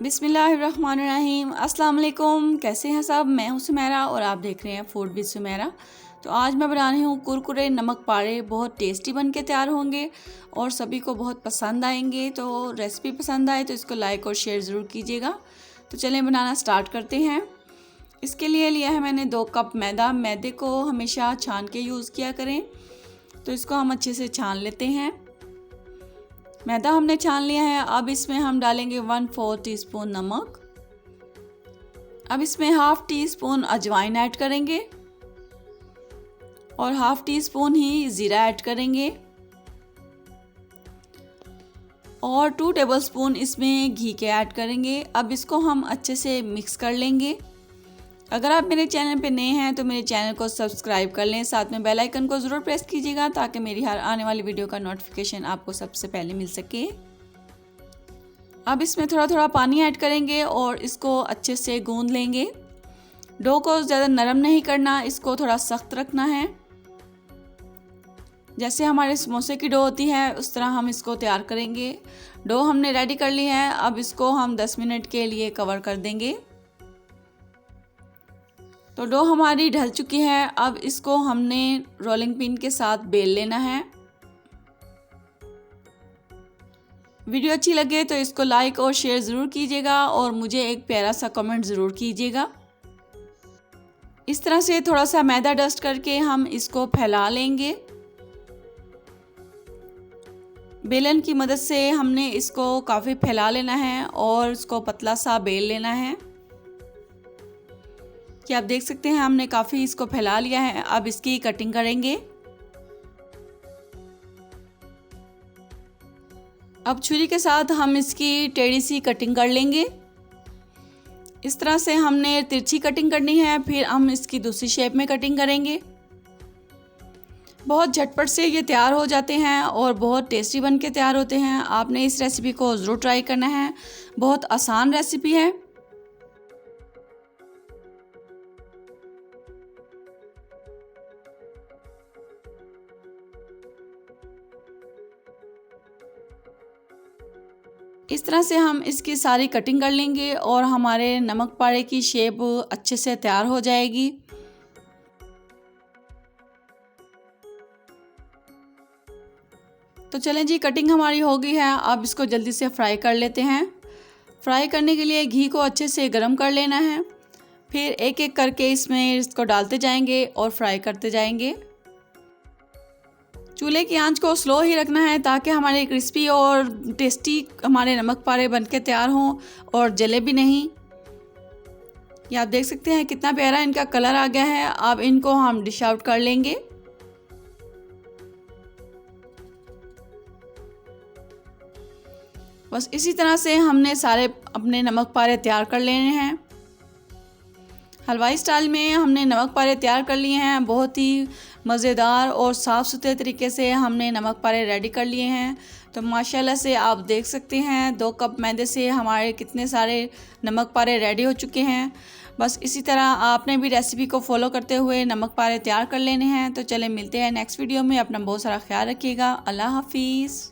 बिस्मिल्लाहिर्रहमानिर्रहीम। अस्सलाम वालेकुम। कैसे हैं सब? मैं हूं सुमेरा और आप देख रहे हैं फूड विद सुमेरा। तो आज मैं बना रही हूं कुरकुरे नमक पारे। बहुत टेस्टी बन के तैयार होंगे और सभी को बहुत पसंद आएंगे। तो रेसिपी पसंद आए तो इसको लाइक और शेयर ज़रूर कीजिएगा। तो चलें बनाना स्टार्ट करते हैं। इसके लिए लिया है मैंने 2 कप मैदा। मैदे को हमेशा छान के यूज़ किया करें। तो इसको हम अच्छे से छान लेते हैं। मैदा हमने छान लिया है। अब इसमें हम डालेंगे 1/4 टीस्पून नमक। अब इसमें 1/2 टीस्पून अजवाइन ऐड करेंगे और 1/2 टीस्पून ही ज़ीरा ऐड करेंगे और 2 टेबलस्पून इसमें घी के ऐड करेंगे। अब इसको हम अच्छे से मिक्स कर लेंगे। अगर आप मेरे चैनल पे नए हैं तो मेरे चैनल को सब्सक्राइब कर लें, साथ में बेल आइकन को ज़रूर प्रेस कीजिएगा ताकि मेरी हर आने वाली वीडियो का नोटिफिकेशन आपको सबसे पहले मिल सके। अब इसमें थोड़ा थोड़ा पानी ऐड करेंगे और इसको अच्छे से गूंद लेंगे। डो को ज़्यादा नरम नहीं करना, इसको थोड़ा सख्त रखना है। जैसे हमारे समोसे की डो होती है उस तरह हम इसको तैयार करेंगे। डो हमने रेडी कर ली है। अब इसको हम 10 मिनट के लिए कवर कर देंगे। तो डो हमारी ढल चुकी है। अब इसको हमने रोलिंग पिन के साथ बेल लेना है। वीडियो अच्छी लगे तो इसको लाइक और शेयर ज़रूर कीजिएगा और मुझे एक प्यारा सा कमेंट ज़रूर कीजिएगा। इस तरह से थोड़ा सा मैदा डस्ट करके हम इसको फैला लेंगे। बेलन की मदद से हमने इसको काफ़ी फैला लेना है और इसको पतला सा बेल लेना है। कि आप देख सकते हैं हमने काफ़ी इसको फैला लिया है। अब इसकी कटिंग करेंगे। अब छुरी के साथ हम इसकी टेढ़ी सी कटिंग कर लेंगे। इस तरह से हमने तिरछी कटिंग करनी है। फिर हम इसकी दूसरी शेप में कटिंग करेंगे। बहुत झटपट से ये तैयार हो जाते हैं और बहुत टेस्टी बन के तैयार होते हैं। आपने इस रेसिपी को ज़रूर ट्राई करना है। बहुत आसान रेसिपी है। इस तरह से हम इसकी सारी कटिंग कर लेंगे और हमारे नमक पारे की शेप अच्छे से तैयार हो जाएगी। तो चलें जी, कटिंग हमारी हो गई है। अब इसको जल्दी से फ्राई कर लेते हैं। फ्राई करने के लिए घी को अच्छे से गर्म कर लेना है। फिर एक एक करके इसमें इसको डालते जाएंगे और फ्राई करते जाएंगे। चूल्हे की आंच को स्लो ही रखना है ताकि हमारे क्रिस्पी और टेस्टी हमारे नमक पारे बनके तैयार हों और जले भी नहीं। ये आप देख सकते हैं कितना प्यारा इनका कलर आ गया है। अब इनको हम डिश आउट कर लेंगे। बस इसी तरह से हमने सारे अपने नमक पारे तैयार कर लेने हैं। हलवाई स्टाइल में हमने नमक पारे तैयार कर लिए हैं। बहुत ही मज़ेदार और साफ़ सुथरे तरीके से हमने नमक पारे रेडी कर लिए हैं। तो माशाल्लाह से आप देख सकते हैं 2 कप मैदे से हमारे कितने सारे नमक पारे रेडी हो चुके हैं। बस इसी तरह आपने भी रेसिपी को फॉलो करते हुए नमक पारे तैयार कर लेने हैं। तो चलें मिलते हैं नेक्स्ट वीडियो में। अपना बहुत सारा ख्याल रखिएगा। अल्लाह हाफिज़।